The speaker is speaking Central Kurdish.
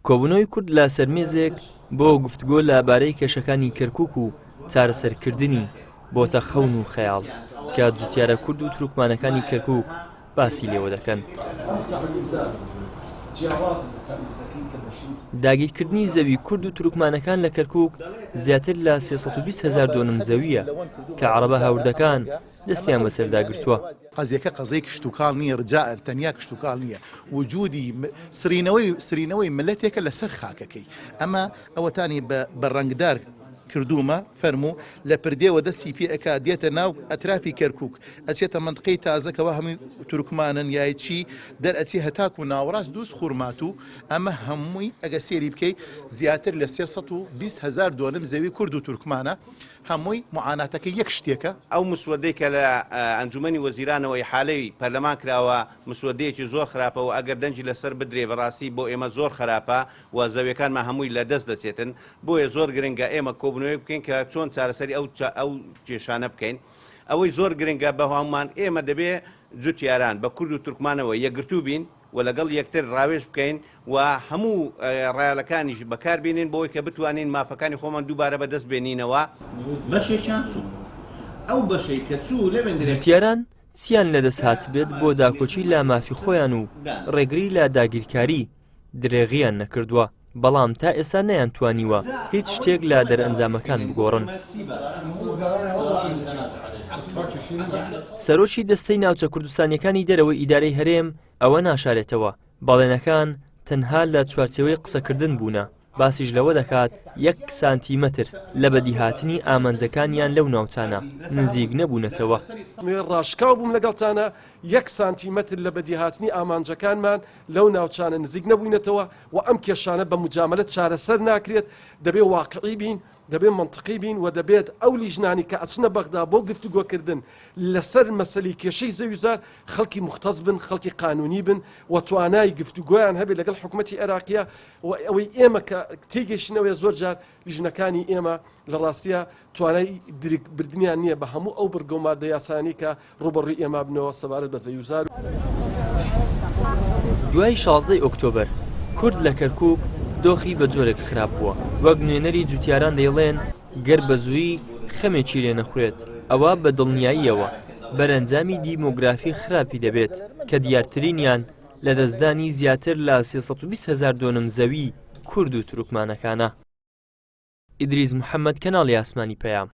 کۆبوونەوەی کورد لە سەرمێزێک بۆ گفتوگۆ لەبارەی کێشەکانی کەرکووک و چارەسەرکردنی بۆتە خەون و خەیاڵ کە جوتیارە کورد و تروکمانەکانی کەرکووک باسی لێوە دەکەن. داگیرکردنی زەوی کورد و تروکمانەکان لە کەرکووک زیاتر لە 320,000 دۆنم زەویە کە عەرەبە هاوردەکان دەستیان بەسەرداگرتووە. قەزیەکە قەزەی کشتوکاڵ نییە، ڕجاء تەنیا کشتوکاڵ نییە، وجودی سرینەوەی ملەتێکە لەسەر خاکەکەی. ئەمە ئەوەتانی بە ڕەنگدار کردومە فەرموو لە پردێوە دەستی پێ ئەکا دێتە ناو ئەترافی کەرکووک، ئەچێتە منطقەی تازەکەوە هەمووی تورکمانن یای چی دەرئەچی هەتاکو و ناوەڕاست دووس خوورمات و ئەمە هەمووی ئەگە سێری بکەی زیاتر لە 320,000 دۆنم زەوی کورد و تورکمانە، هەمووی معاناتەکە یەک شتێکە. ئەو مسودەی کە لە ئەنجومەنی وەزیرانەوەی حالەی پەرلەمان کراوە مسودەیەکی زۆر خراپە و ئەگەر دەنجی لەسەر بدرێ بەڕاستی بۆ ئێمە زۆر خراپە و زەویەکانمان هەمووی لە دەست دەچێتن. بۆیە زۆر گرنگە ئێمە کۆبوونەوەی بکەین کە چۆن چارەسەری ئەو کێشانە بکەین. ئەوەی زۆر گرنگە بەهوامان ئێمە دەبێ جوتیاران بە کورد و تورکمانەوە یەکگرتوو بین و لەگەڵ یەکتر ڕاوێژ بکەین و هەموو ڕایەڵەکانیش بەکاربێنین بۆی کە بتوانین مافەکانی خۆمان دووبارە بەدەست بێنینەوە. بەشێکیان چوو ئەو بەشەی کە چوو لێ جوتیاران چیان لەدەست هات بێت بۆ داکۆچی لە مافی خۆیان و ڕێگری لە داگیرکاری درێغیان نەکردووە، بەڵام تا ئێستا نەیانتوانیوە هیچ شتێک لە دەرئەنجامەکان بگۆڕن. سەرۆکی دەستەی ناوچە کوردستانیەکانی دەرەوەی ئیدارەی هەرێم ئەوە ناشارێتەوە بەڵێنەکان تەنها لە چوارچێوەی قسەکردن بوونە. باسیش لەوە دەکات 1 سانتیمەتر لە بەدیهاتنی ئامانجەکانیان لەو ناوچانە نزیک نەبوونەتەوە. ڕاشکاو بووم لەگەڵتانە 1 سانتیمەتر لە بەدیهاتنی ئامانجەکانمان لەو ناوچانە نزیک نەبووینەتەوە و ئەم کێشانە بە مجاملەت چارەسەر ناکرێت. دەبێ واقعی بین، دەبێ منطقی بین و دەبێت ئەو لیژنانی کە ئەچنە بەغدا بۆ گفتوگۆکردن لەسەر مەسەلەی کێشەی زەویزار خەڵکی مختص بن، خەڵکی قانونی بن و توانای گفتوگۆیان هەبێت لەگەڵ حکوومەتی عێراقیە و ئەوەی ئێمە کە تێگەشتنەوەی زۆر جار لیژنەکانی ئێمە لە ڕاستیە توانای دریکبردنیان نییە بە هەموو ئەو بەرگە و مادە یاسانی کە ڕوبەڕووی ئێمە بنەوە سەبارەت بە زەویزار. دوای 16 ئۆکتۆبەر کورد لە کەرکووک دۆخی بە جۆرێک خراپ بووە. وەک نوێنەری جوتیاران دەیڵێن گەر بە زووی خەمێکی لێ نەخورێت ئەوە بە دڵنیاییەوە بەرەنجامی دیمۆگرافی خراپی دەبێت کە دیارترینیان لە دەستدانی زیاتر لە 320,000 دۆنم زەوی کورد و تروکمانەکانە. ئیدریس محەممەد، کەناڵی ئاسمانی پەیام.